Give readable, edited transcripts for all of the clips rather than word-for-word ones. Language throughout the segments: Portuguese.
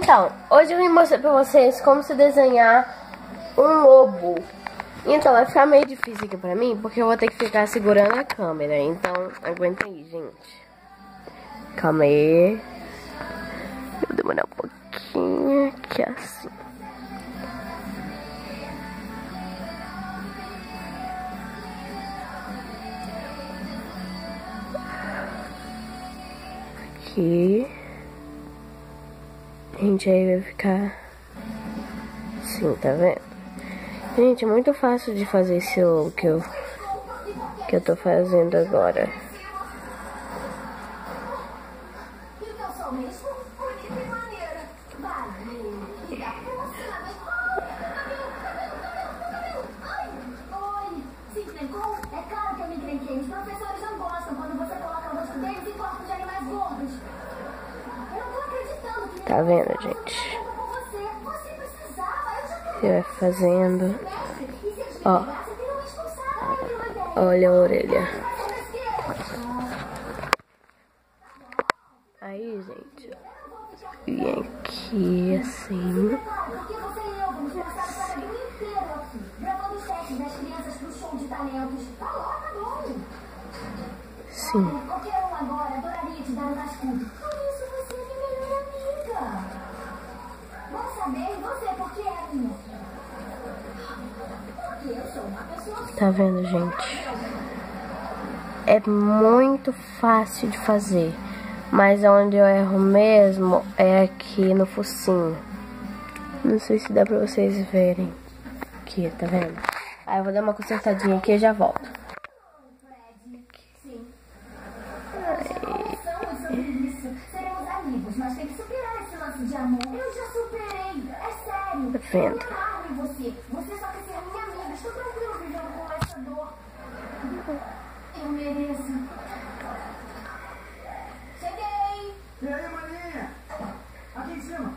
Então, hoje eu vim mostrar pra vocês como se desenhar um lobo. Então, vai ficar meio difícil aqui pra mim, porque eu vou ter que ficar segurando a câmera. Então, aguenta aí, gente. Calma aí. Vou demorar um pouquinho, que é assim. Aqui. Gente, aí vai ficar assim, tá vendo? Gente, é muito fácil de fazer esse logo que eu tô fazendo agora. Tá vendo, gente? Você vai fazendo. Ó. Olha a orelha. Aí, gente. Vem aqui assim. Sim. Tá vendo, gente? É muito fácil de fazer, mas onde eu erro mesmo é aqui no focinho. Não sei se dá pra vocês verem. Aqui, tá vendo? Aí eu vou dar uma consertadinha aqui e já volto. Tá vendo? Você só quer ser minha amiga. Estou tranquilo vivendo com essa dor. Eu mereço. Cheguei! E aí, maninha? Aqui em cima.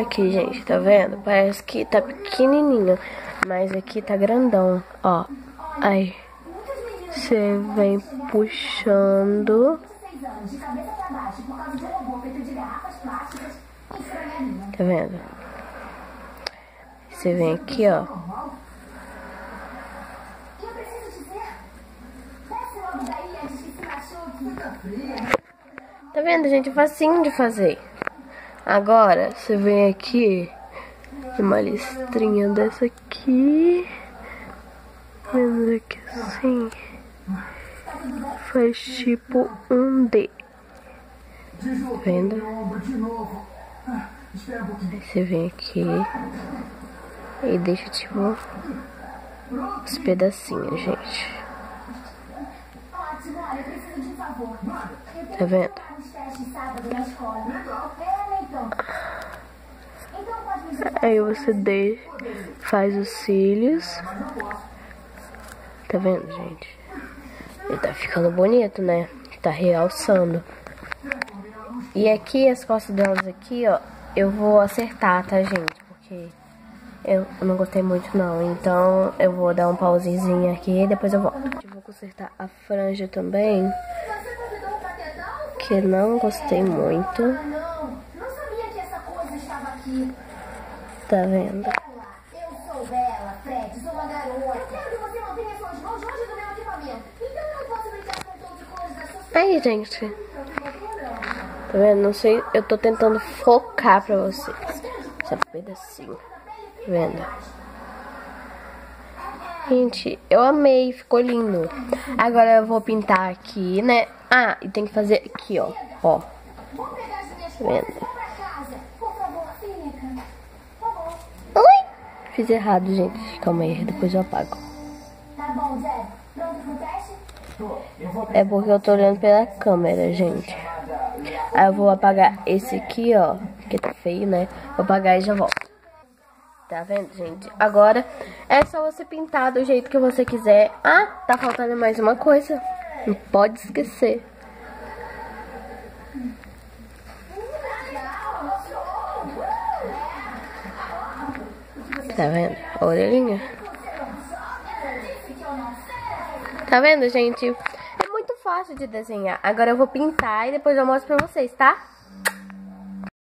Aqui, gente, tá vendo? Parece que tá pequenininho, mas aqui tá grandão, ó. Aí, você vem puxando. Tá vendo? Você vem aqui, ó. Tá vendo, gente? É facinho de fazer. Agora, você vem aqui, uma listrinha dessa aqui. Vendo aqui assim. Faz tipo um D. Tá vendo? Aí você vem aqui e deixa tipo os pedacinhos, gente. Tá vendo? Aí você faz os cílios. Tá vendo, gente? Ele tá ficando bonito, né? Tá realçando. E aqui, as costas delas aqui, ó, eu vou acertar, tá, gente? Porque eu não gostei muito, não. Então, eu vou dar um pausezinho aqui e depois eu volto. Eu vou consertar a franja também, que não gostei muito. Tá vendo? Eu sou Bela, Fred, sou uma garota. Eu quero que você mantenha suas mãos longe do meu equipamento. Então eu não posso brincar com todas as coisas da sua... Aí, gente. Tá vendo? Não sei, eu tô tentando focar pra vocês. Só um pedacinho. Tá vendo? Gente, eu amei, ficou lindo. Agora eu vou pintar aqui, né? Ah, e tem que fazer aqui, ó. Ó. Tá vendo? Fiz errado, gente. Calma aí, depois eu apago. Tá bom, Zé. Pronto pro teste? É porque eu tô olhando pela câmera, gente. Aí eu vou apagar esse aqui, ó, que tá feio, né? Vou apagar e já volto. Tá vendo, gente? Agora é só você pintar do jeito que você quiser. Ah, tá faltando mais uma coisa. Não pode esquecer. Tá vendo? A orelhinha. Tá vendo, gente? É muito fácil gosto de desenhar. Agora eu vou pintar e depois eu mostro pra vocês, tá?